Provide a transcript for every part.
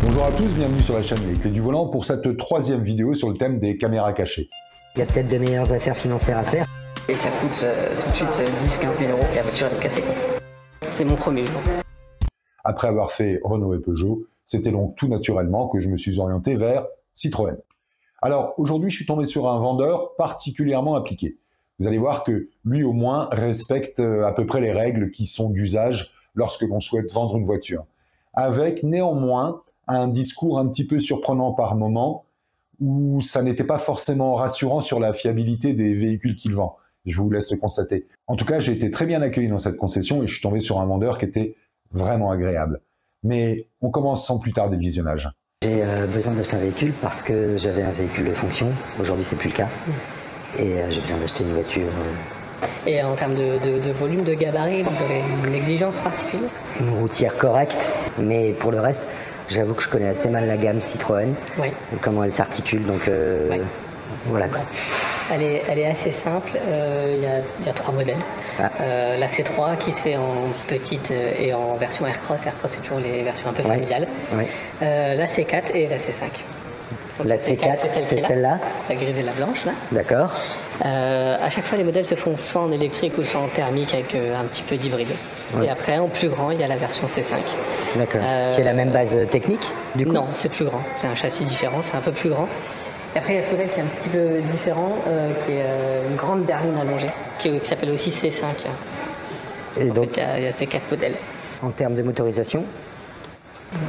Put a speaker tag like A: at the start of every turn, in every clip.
A: Bonjour à tous, bienvenue sur la chaîne Les Clés du Volant pour cette troisième vidéo sur le thème des caméras cachées.
B: Il y a peut-être de meilleures affaires financières à faire.
C: Et ça coûte tout de suite 10-15 000 euros et la voiture elle est cassée. C'est mon premier jour.
A: Après avoir fait Renault et Peugeot, c'était donc tout naturellement que je me suis orienté vers Citroën. Alors aujourd'hui, je suis tombé sur un vendeur particulièrement appliqué. Vous allez voir que lui au moins respecte à peu près les règles qui sont d'usage lorsque l'on souhaite vendre une voiture. Avec néanmoins un discours un petit peu surprenant par moment, où ça n'était pas forcément rassurant sur la fiabilité des véhicules qu'il vend. Je vous laisse le constater. En tout cas, j'ai été très bien accueilli dans cette concession et je suis tombé sur un vendeur qui était vraiment agréable. Mais on commence sans plus tarder le visionnage.
B: J'ai besoin d'acheter un véhicule parce que j'avais un véhicule de fonction. Aujourd'hui, c'est plus le cas. Et j'ai besoin d'acheter une voiture.
C: Et en termes de volume, de gabarit, vous avez une exigence particulière?
B: Une routière correcte, mais pour le reste, j'avoue que je connais assez mal la gamme Citroën,
C: Ouais.
B: comment elle s'articule, donc voilà.
C: Elle est assez simple, il y a 3 modèles.
B: Ah.
C: La C3 qui se fait en petite et en version Aircross. Aircross c'est toujours les versions un peu familiales.
B: Ouais.
C: La C4 et la C5. Donc,
B: La C4, c'est celle-là.
C: La grise et la blanche là.
B: D'accord.
C: À chaque fois les modèles se font soit en électrique ou soit en thermique avec un petit peu d'hybride.
B: Ouais.
C: Et après en plus grand il y a la version C5.
B: D'accord. Qui est la même base technique du coup?
C: Non, c'est plus grand. C'est un châssis différent, c'est un peu plus grand. Et après, il y a ce modèle qui est un petit peu différent, qui est une grande berline allongée, qui s'appelle aussi C5.
B: Et donc,
C: En fait, il y a ces 4 modèles.
B: en termes de motorisation?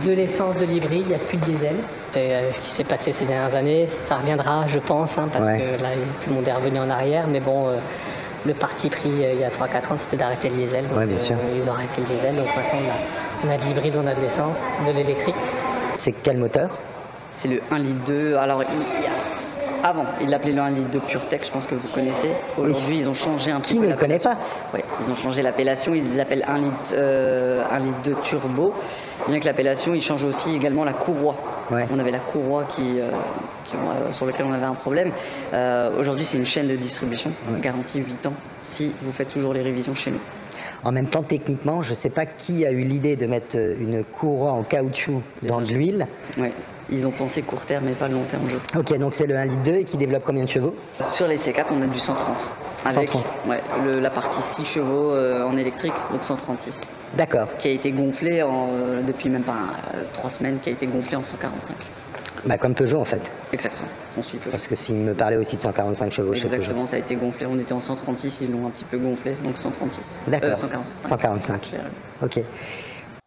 C: De l'essence, de l'hybride, il n'y a plus de diesel. C'est ce qui s'est passé ces dernières années. Ça reviendra, je pense, parce que là, tout le monde est revenu en arrière. Mais bon, le parti pris il y a 3-4 ans, c'était d'arrêter le diesel. Donc,
B: bien sûr.
C: ils ont arrêté le diesel. Donc maintenant, on a de l'hybride, on a de l'essence, de l'électrique.
B: C'est quel moteur?
D: C'est le 1,2 litre. Alors, avant, ils l'appelaient le 1,2 litre PureTech, je pense que vous connaissez. Aujourd'hui, ils ont changé un petit peu.
B: Qui ne le connaît pas?
D: Oui, ils ont changé l'appellation, ils l'appellent 1,2 litre turbo. Bien que l'appellation, ils changent aussi également la courroie.
B: Ouais.
D: On avait la courroie sur laquelle on avait un problème. Aujourd'hui, c'est une chaîne de distribution, garantie 8 ans, si vous faites toujours les révisions chez nous.
B: En même temps, techniquement, je ne sais pas qui a eu l'idée de mettre une courroie en caoutchouc dans de l'huile.
D: Ouais. Ils ont pensé court terme mais pas long terme.
B: Ok, donc c'est le 1,2 litre et qui développe combien de chevaux?
D: Sur les C4, on a du 130. Avec
B: 130.
D: la partie 6 chevaux en électrique, donc 136.
B: D'accord.
D: Qui a été gonflé depuis même pas 3 semaines, qui a été gonflé en 145.
B: Bah, comme Peugeot en fait.
D: Exactement, on suit Peugeot.
B: Parce que s'il me parlait aussi de 145 chevaux chez Peugeot.
D: Exactement, ça a été gonflé. On était en 136, ils l'ont un petit peu gonflé, donc 136.
B: D'accord.
D: 145.
B: 145. Ok.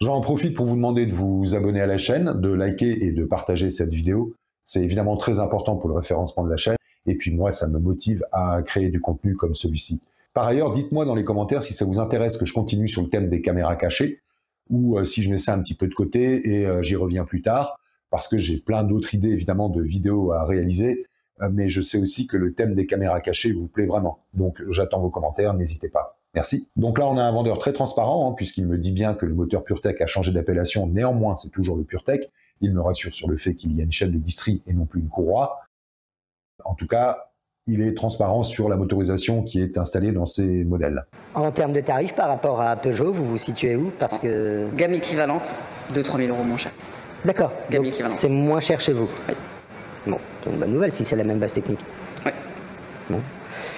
A: J'en profite pour vous demander de vous abonner à la chaîne, de liker et de partager cette vidéo. C'est évidemment très important pour le référencement de la chaîne. Et puis moi, ça me motive à créer du contenu comme celui-ci. Par ailleurs, dites-moi dans les commentaires si ça vous intéresse que je continue sur le thème des caméras cachées ou si je mets ça un petit peu de côté et j'y reviens plus tard parce que j'ai plein d'autres idées évidemment de vidéos à réaliser. Mais je sais aussi que le thème des caméras cachées vous plaît vraiment. Donc j'attends vos commentaires, n'hésitez pas. Merci. Donc là, on a un vendeur très transparent, puisqu'il me dit bien que le moteur PureTech a changé d'appellation. Néanmoins, c'est toujours le PureTech. Il me rassure sur le fait qu'il y a une chaîne de distri et non plus une courroie. En tout cas, il est transparent sur la motorisation qui est installée dans ces modèles.
B: En termes de tarifs par rapport à Peugeot, vous vous situez où? Parce que...
D: Gamme équivalente, 2-3 000 euros moins cher.
B: D'accord.
D: Gamme
B: Donc
D: équivalente.
B: c'est moins cher chez vous.
D: Oui.
B: Bon, c'est une bonne nouvelle si c'est la même base technique.
D: Oui.
B: Bon.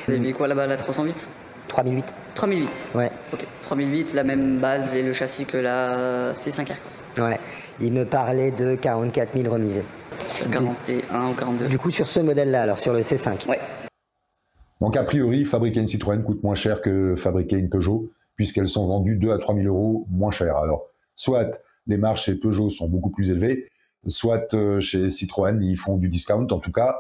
D: Vous avez mis quoi là-bas, la 308?
B: 3008.
D: 3008.
B: Ouais.
D: Ok. 3008, la même base et le châssis que la C5 Aircross.
B: Ouais. Il me parlait de 44 000 remisés.
D: 41 ou 42.
B: Du coup, sur ce modèle-là, alors sur le C5.
D: Ouais.
A: Donc a priori, fabriquer une Citroën coûte moins cher que fabriquer une Peugeot, puisqu'elles sont vendues 2 à 3 000 euros moins cher. Alors, soit les marges chez Peugeot sont beaucoup plus élevées, soit chez Citroën, ils font du discount. En tout cas,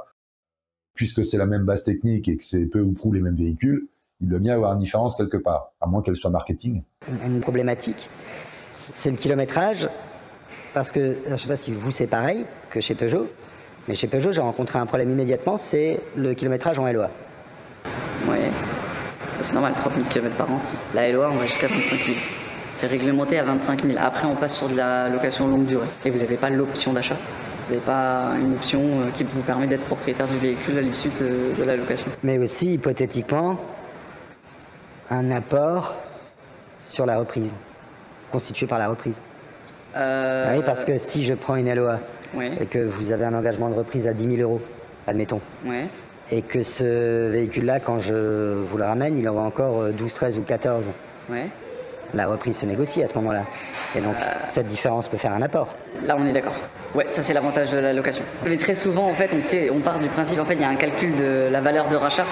A: puisque c'est la même base technique et que c'est peu ou prou les mêmes véhicules, il doit bien y avoir une différence quelque part, à moins qu'elle soit marketing.
B: Une problématique, c'est le kilométrage, parce que, je ne sais pas si vous c'est pareil que chez Peugeot, mais chez Peugeot j'ai rencontré un problème immédiatement, c'est le kilométrage en LOA.
D: Ouais. C'est normal, 30 000 km par an. La LOA, on va jusqu'à 25 000. C'est réglementé à 25 000. Après, on passe sur de la location longue durée. Et vous n'avez pas l'option d'achat. Vous n'avez pas une option qui vous permet d'être propriétaire du véhicule à l'issue de la location.
B: Mais aussi, hypothétiquement, un apport sur la reprise, constitué par la reprise. Oui, parce que si je prends une LOA et que vous avez un engagement de reprise à 10 000 €, admettons, et que ce véhicule-là, quand je vous le ramène, il aura encore 12, 13 ou 14. La reprise se négocie à ce moment-là. Et donc, cette différence peut faire un apport.
D: Là, on est d'accord. Ouais, ça, c'est l'avantage de la location. Mais très souvent, en fait, on part du principe, en fait, il y a un calcul de la valeur de rachat.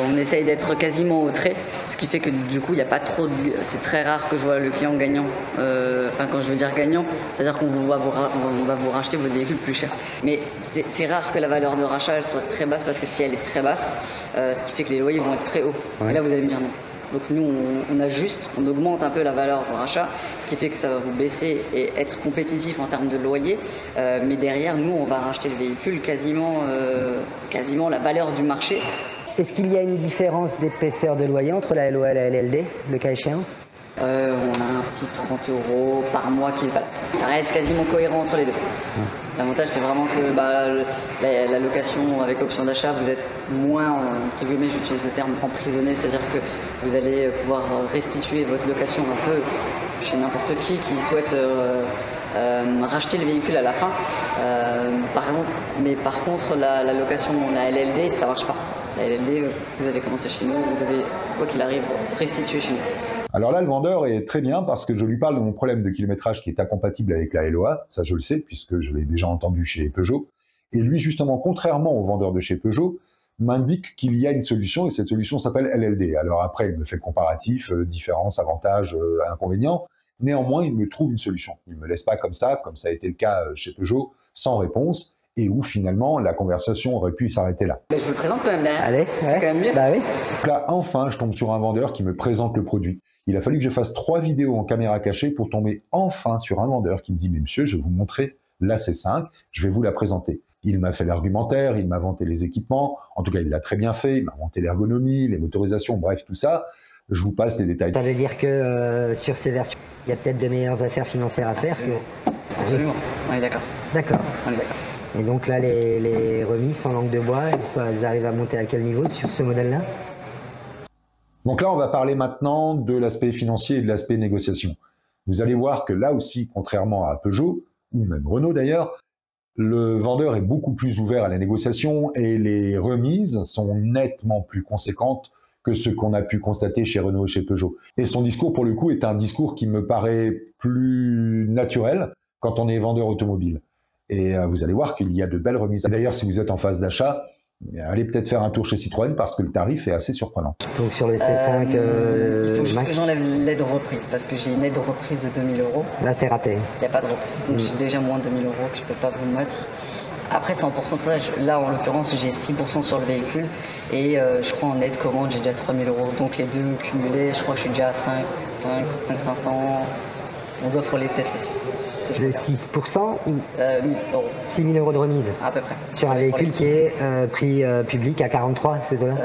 D: On essaye d'être quasiment au trait, ce qui fait que, du coup, il n'y a pas trop de... C'est très rare que je vois le client gagnant. Enfin, quand je veux dire gagnant, c'est-à-dire qu'on va vous racheter votre véhicule plus cher. Mais c'est rare que la valeur de rachat elle soit très basse, parce que si elle est très basse, ce qui fait que les loyers vont être très hauts. Et là, vous allez me dire non. Donc nous, on augmente un peu la valeur de rachat, ce qui fait que ça va vous baisser et être compétitif en termes de loyer. Mais derrière, nous, on va racheter le véhicule quasiment la valeur du marché.
B: Est-ce qu'il y a une différence d'épaisseur de loyer entre la LOA et la LLD, le cas échéant?
D: On a un petit 30 € par mois qui se balade. Ça reste quasiment cohérent entre les deux. L'avantage, c'est vraiment que la location avec option d'achat, vous êtes moins, entre guillemets, j'utilise le terme emprisonné, c'est-à-dire que vous allez pouvoir restituer votre location un peu chez n'importe qui souhaite racheter le véhicule à la fin. Par contre, la location, la LLD, ça marche pas. La LLD, vous avez commencé chez nous, vous devez, quoi qu'il arrive, restituer chez nous.
A: Alors là, le vendeur est très bien parce que je lui parle de mon problème de kilométrage qui est incompatible avec la LOA, ça je le sais puisque je l'ai déjà entendu chez Peugeot. Et lui, justement, contrairement au vendeur de chez Peugeot, m'indique qu'il y a une solution et cette solution s'appelle LLD. Alors après, il me fait le comparatif, différences, avantages, inconvénients. Néanmoins, il me trouve une solution. Il ne me laisse pas comme ça a été le cas chez Peugeot, sans réponse. Et où finalement la conversation aurait pu s'arrêter là.
D: Mais je vous le présente quand même derrière.
B: Allez,
D: c'est quand même mieux.
B: Bah oui.
A: Donc là, enfin, je tombe sur un vendeur qui me présente le produit. Il a fallu que je fasse 3 vidéos en caméra cachée pour tomber enfin sur un vendeur qui me dit « Mais monsieur, je vais vous montrer la C5, je vais vous la présenter ». Il m'a fait l'argumentaire, il m'a vanté les équipements, en tout cas il l'a très bien fait, il m'a vanté l'ergonomie, les motorisations, bref tout ça. Je vous passe les détails.
B: Ça veut dire que sur ces versions, il y a peut-être de meilleures affaires financières à faire que...
D: Absolument, on est d'accord.
B: D'accord.
D: On est d'accord.
B: Et donc là, les remises sans langue de bois, elles arrivent à monter à quel niveau sur ce modèle-là?
A: Donc là, on va parler maintenant de l'aspect financier et de l'aspect négociation. Vous allez voir que là aussi, contrairement à Peugeot, ou même Renault d'ailleurs, le vendeur est beaucoup plus ouvert à la négociation et les remises sont nettement plus conséquentes que ce qu'on a pu constater chez Renault et chez Peugeot. Et son discours, pour le coup, est un discours qui me paraît plus naturel quand on est vendeur automobile. Et vous allez voir qu'il y a de belles remises. D'ailleurs, si vous êtes en phase d'achat, allez peut-être faire un tour chez Citroën parce que le tarif est assez surprenant.
B: Donc sur le C5
D: il faut juste
B: Max,
D: que j'enlève l'aide reprise parce que j'ai une aide reprise de 2 000 €.
B: là c'est raté.
D: Il n'y a pas de reprise, donc j'ai déjà moins de 2 000 € que je ne peux pas vous mettre. Après, c'est en pourcentage. Là, en l'occurrence, j'ai 6% sur le véhicule et je crois en aide commande, j'ai déjà 3 000 €. Donc les deux cumulés, je crois que je suis déjà à 5 500. On doit frôler peut-être les 6.
B: Le 6% ou
D: 1000 €.
B: 6 000 € de remise
D: À peu près.
B: sur un véhicule qui est prix public à 43, c'est ça?
D: 43 à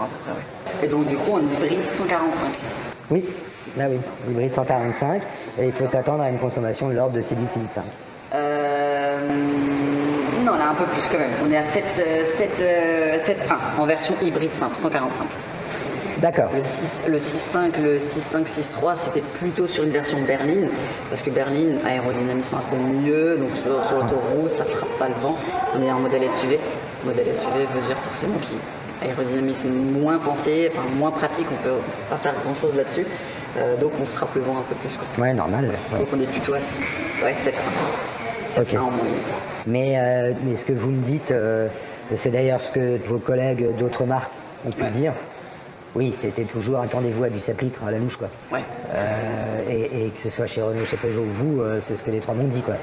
D: peu près, oui. Et donc du coup, on hybride 145.
B: Oui, là oui, hybride 145 et il faut s'attendre à une consommation de l'ordre de 6 litres, 6 litres 5.
D: Non, là un peu plus quand même. On est à 7,1 en version hybride simple, 145.
B: D'accord.
D: Le 6.5, le 6.5, 6.3, c'était plutôt sur une version berline, parce que berline, aérodynamisme un peu mieux, donc sur l'autoroute, ça frappe pas le vent. On est en modèle SUV. Modèle SUV veut dire forcément qu'il aérodynamisme moins pensé, enfin moins pratique, on peut pas faire grand chose là-dessus. Donc on se frappe le vent un peu plus. Quoi.
B: Ouais, normal. Ouais.
D: Donc on est plutôt à 7.1.
B: Ok. Mais ce que vous me dites, c'est d'ailleurs ce que vos collègues d'autres marques ont pu dire. Oui, c'était toujours attendez-vous à du 7 litres à la louche, quoi.
D: Ouais.
B: Et que ce soit chez Renault, chez Peugeot ou vous, c'est ce que les trois m'ont dit, quoi.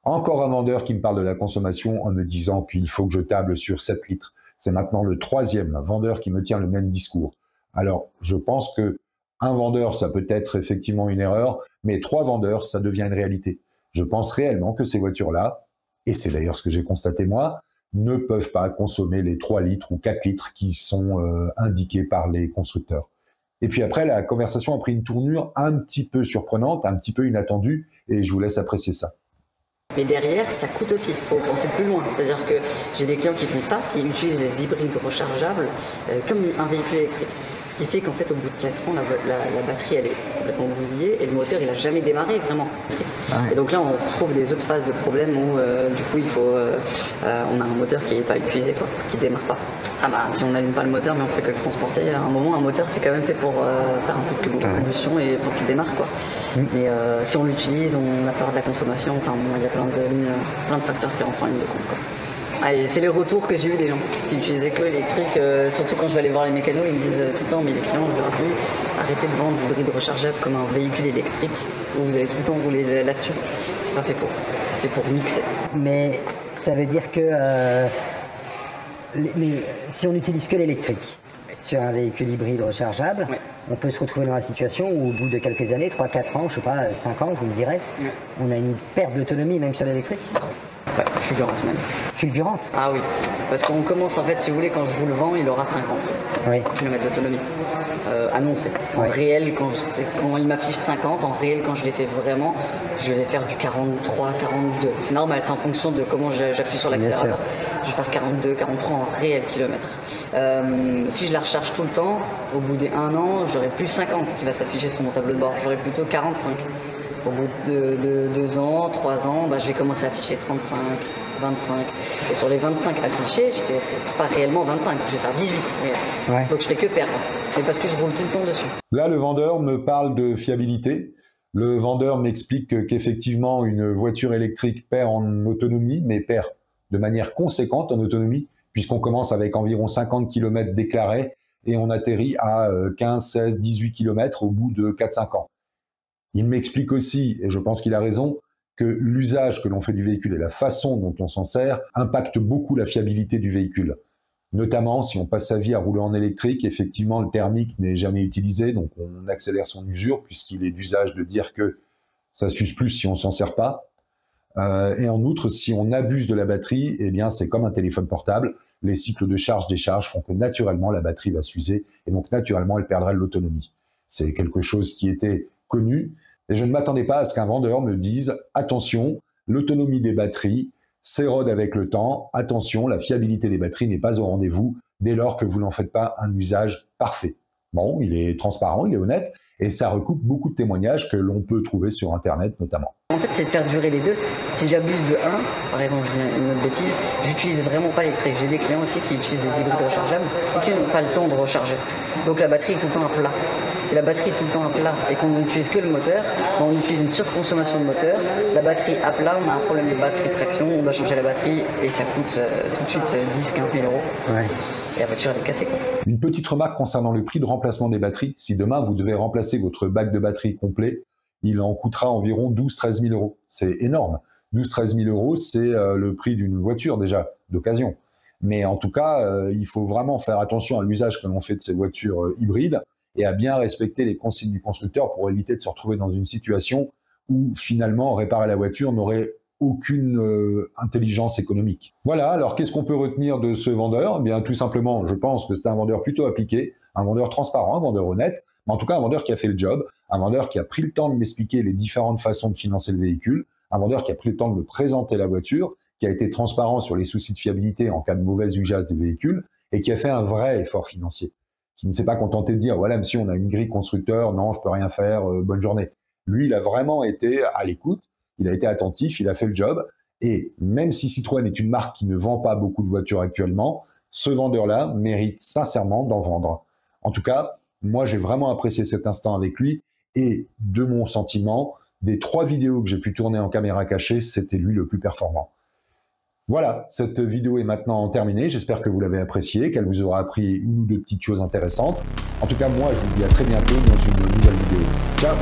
A: Encore un vendeur qui me parle de la consommation en me disant qu'il faut que je table sur 7 litres. C'est maintenant le 3e vendeur qui me tient le même discours. Alors, je pense que un vendeur, ça peut être effectivement une erreur, mais 3 vendeurs, ça devient une réalité. Je pense réellement que ces voitures-là, et c'est d'ailleurs ce que j'ai constaté moi, ne peuvent pas consommer les 3 litres ou 4 litres qui sont indiqués par les constructeurs. Et puis après, la conversation a pris une tournure un petit peu surprenante, un petit peu inattendue, et je vous laisse apprécier ça.
D: Mais derrière, ça coûte aussi, il faut penser plus loin. C'est-à-dire que j'ai des clients qui font ça, qui utilisent des hybrides rechargeables comme un véhicule électrique. Ce Ce qui fait qu'en fait, au bout de 4 ans, la batterie, elle est complètement bousillée et le moteur, il a jamais démarré vraiment. Et donc là, on retrouve des autres phases de problème où, du coup, on a un moteur qui n'est pas utilisé, quoi, qui démarre pas. Ah bah, si on n'allume pas le moteur, mais on fait que le transporter, à un moment, un moteur, c'est quand même fait pour faire un peu de combustion et pour qu'il démarre, quoi. Mais si on l'utilise, on a peur de la consommation. Enfin, il y a plein de facteurs qui rentrent en ligne de compte, quoi. C'est les retours que j'ai eu des gens qui utilisaient que l'électrique, surtout quand je vais aller voir les mécanos, ils me disent tout le temps, mais les clients, je leur dis, arrêtez de vendre l'hybride rechargeable comme un véhicule électrique où vous allez tout le temps rouler là-dessus. C'est pas fait pour. C'est fait pour mixer.
B: Mais ça veut dire que si on n'utilise que l'électrique sur un véhicule hybride rechargeable, on peut se retrouver dans la situation où au bout de quelques années, 3-4 ans, je sais pas, 5 ans, vous me direz, on a une perte d'autonomie même sur l'électrique.
D: Ouais, fulgurante même.
B: Fulgurante?
D: Ah oui, parce qu'on commence en fait, si vous voulez, quand je vous le vends, il aura 50 km d'autonomie annoncé. En réel, quand il m'affiche 50, en réel, quand je l'ai fait vraiment, je vais faire du 43, 42. C'est normal, c'est en fonction de comment j'appuie sur l'accélérateur. Je vais faire 42, 43 en réel kilomètre. Si je la recharge tout le temps, au bout des 1 an, j'aurai plus 50 qui va s'afficher sur mon tableau de bord. J'aurai plutôt 45. Au bout de 2 ans, 3 ans, je vais commencer à afficher 35, 25. Et sur les 25 affichés, je fais pas réellement 25, je vais faire 18. Donc je fais que perdre. C'est parce que je roule tout le temps dessus.
A: Là, le vendeur me parle de fiabilité. Le vendeur m'explique qu'effectivement, une voiture électrique perd en autonomie, mais perd de manière conséquente en autonomie, puisqu'on commence avec environ 50 km déclarés et on atterrit à 15, 16, 18 km au bout de 4-5 ans. Il m'explique aussi, et je pense qu'il a raison, que l'usage que l'on fait du véhicule et la façon dont on s'en sert impacte beaucoup la fiabilité du véhicule. Notamment, si on passe sa vie à rouler en électrique, effectivement, le thermique n'est jamais utilisé, donc on accélère son usure, puisqu'il est d'usage de dire que ça s'use plus si on s'en sert pas. Et en outre, si on abuse de la batterie, eh bien, c'est comme un téléphone portable. Les cycles de charge-décharge font que naturellement, la batterie va s'user, et donc naturellement, elle perdrait de l'autonomie. C'est quelque chose qui était connu, et je ne m'attendais pas à ce qu'un vendeur me dise « Attention, l'autonomie des batteries s'érode avec le temps. Attention, la fiabilité des batteries n'est pas au rendez-vous dès lors que vous n'en faites pas un usage parfait. » Bon, il est transparent, il est honnête, et ça recoupe beaucoup de témoignages que l'on peut trouver sur Internet notamment.
D: En fait, c'est de faire durer les deux. Si j'abuse de un, par exemple, je dis une autre bêtise, j'utilise vraiment pas l'électrique. J'ai des clients aussi qui utilisent des hybrides rechargeables et qui n'ont pas le temps de recharger. Donc la batterie est tout le temps à plat. Si la batterie est tout le temps à plat et qu'on n'utilise que le moteur, on utilise une surconsommation de moteur. La batterie à plat, on a un problème de batterie de traction, on doit changer la batterie et ça coûte tout de suite 10-15 000 euros. Et la voiture elle est cassée, quoi.
A: Une petite remarque concernant le prix de remplacement des batteries. Si demain vous devez remplacer votre bac de batterie complet, il en coûtera environ 12-13 000 euros. C'est énorme. 12-13 000 euros, c'est le prix d'une voiture déjà, d'occasion. Mais en tout cas, il faut vraiment faire attention à l'usage que l'on fait de ces voitures hybrides et à bien respecter les consignes du constructeur pour éviter de se retrouver dans une situation où finalement réparer la voiture n'aurait aucune intelligence économique. Voilà, alors qu'est-ce qu'on peut retenir de ce vendeur? Eh bien, tout simplement, je pense que c'est un vendeur plutôt appliqué, un vendeur transparent, un vendeur honnête, mais en tout cas un vendeur qui a fait le job, un vendeur qui a pris le temps de m'expliquer les différentes façons de financer le véhicule, un vendeur qui a pris le temps de me présenter la voiture, qui a été transparent sur les soucis de fiabilité en cas de mauvais usage du véhicule, et qui a fait un vrai effort financier, qui ne s'est pas contenté de dire « voilà, monsieur, on a une grille constructeur, non, je peux rien faire, bonne journée ». Lui, il a vraiment été à l'écoute, il a été attentif, il a fait le job, et même si Citroën est une marque qui ne vend pas beaucoup de voitures actuellement, ce vendeur-là mérite sincèrement d'en vendre. En tout cas, moi, j'ai vraiment apprécié cet instant avec lui, et de mon sentiment, des 3 vidéos que j'ai pu tourner en caméra cachée, c'était lui le plus performant. Voilà, cette vidéo est maintenant terminée. J'espère que vous l'avez appréciée, qu'elle vous aura appris une ou deux petites choses intéressantes. En tout cas, moi, je vous dis à très bientôt dans une nouvelle vidéo. Ciao!